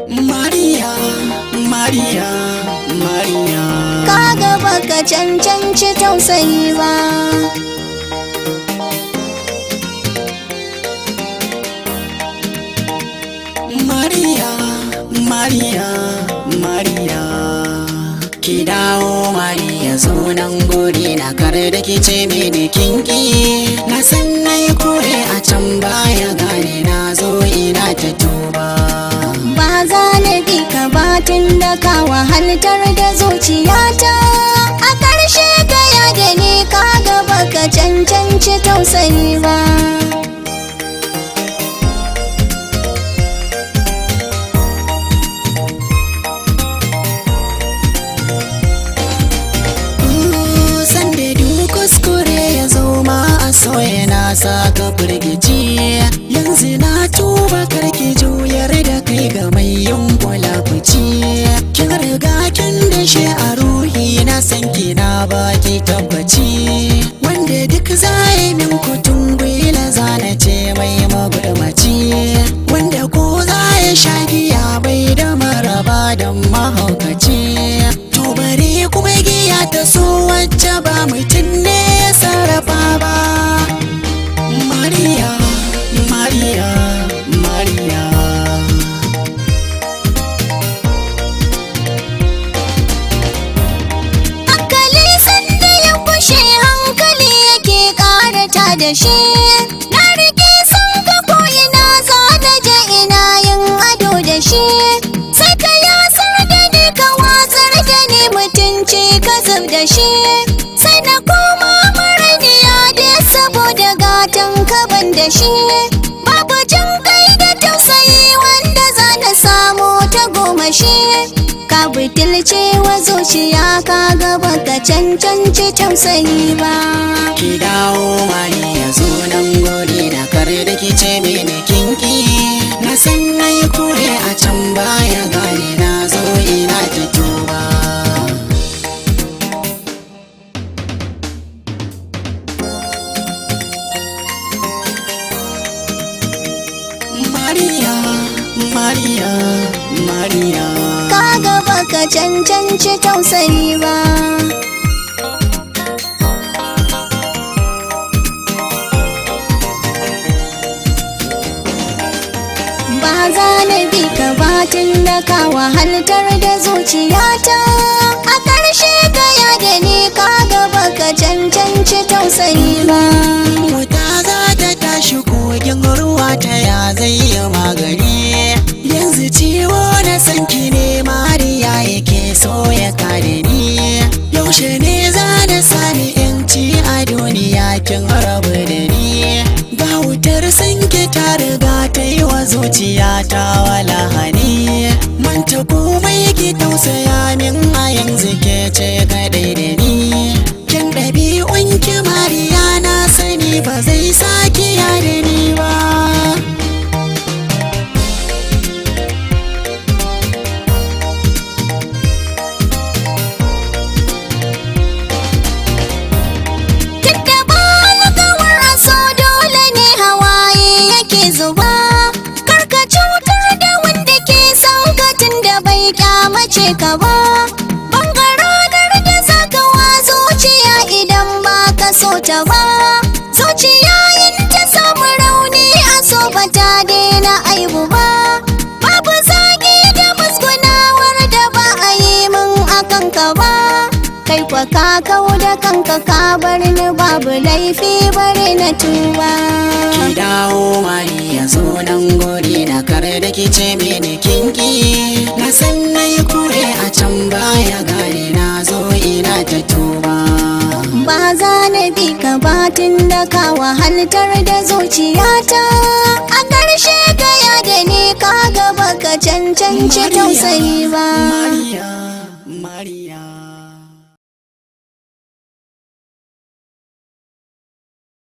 Mariya, Mariya, Mariya. Kaga baka cancanci tausayi ba. Mariya, Mariya, Mariya. Ki dawo Mariya, zo nan guri na kar da ki ce mini kinki. Na san na yi kure a can baya gane na zo ina ta tuba. Ba za na bi ka batun da ka wahaltar da zuciyata. A ƙarshe ka da ni kaga baka cancanci tausayi ba. So yana sa ka firgici, yanzu na tuba karki juyar da kai ga mai yin kulafuci. Kin riga kin dashe a ruhi na san kina baki tabbaci, wanda duk zai min kutun gwila zana ce mai magulmaci, wanda ko za ya sha giya bai da maraba da mahaukaci. To bari kuma giya ta so wacce ba mutum ne ya sarrafa ba. Mariya, Mariya, Mariya. Hankali sanda ya kushe hankali yake karata da shi. Na rike san ka ko ina za na je ina yin ado da shi. Sai ka yasar da ni ka watsar da ni mutunci ka zub da shi. Sai na koma maraniya da saboda gatan ka ban da shi. Babu jin kai da tausayi wanda za na samu ta goma shi. Ka butulce wa zuciya ka gaba ka cancanci tausayi ba. Ki dawo Mariya, zo nan guri na kar da ki ce mini kinki. Na san na yi kure a can baya gane na zo ina ta tuba. Mariya, Mariya, Mariya. Kaga baka cancanci tausayi ba. Ba za na bi ka batun da ka wahaltar da zuciyata. A ƙarshe ka da ni kaga baka cancanci tausayi ba. Wuta za ta tashi kogin ruwa ta ya zai yi magani. Yanzu ciwo na sanki ne Mariya yake so ya kare ni. Yaushe ne za na sami yanci a duniya kin rabu da ni. Ga wutar sanki ta riga ta yi wa zuciya ta walahani. Manta komai ki tausaya min a yanzu ke ce kadai da ni. Kin ɗabi'un ki Mariya na sani ba zai sake yada ni ba. Tunda ba alƙawar aso dole ne hawaye yake zuba. Karka cutar da wanda ke son ka tunda bai kyamace ka ba. Bangarogar da zaka wa zuciya idan ba ka so ta ba. Zuciya in ta samu rauni a so ba ta daina aibu ba. Babu zagi da musgunawar da ba a yi min akan ka ba. Kai kwa ka kau da kanka ka bar ni babu laifi bare na tuba. Ki dawo Mariya, zo nan guri na kar da ki ce mini kinki. Na san na yi kure a can baya gane na zo ina ta tuba. Ba za na bi ka batun da ka wahaltar da zuciyata. A ƙarshe ka da ni kaga baka cancanci tausayi ba. Mariya.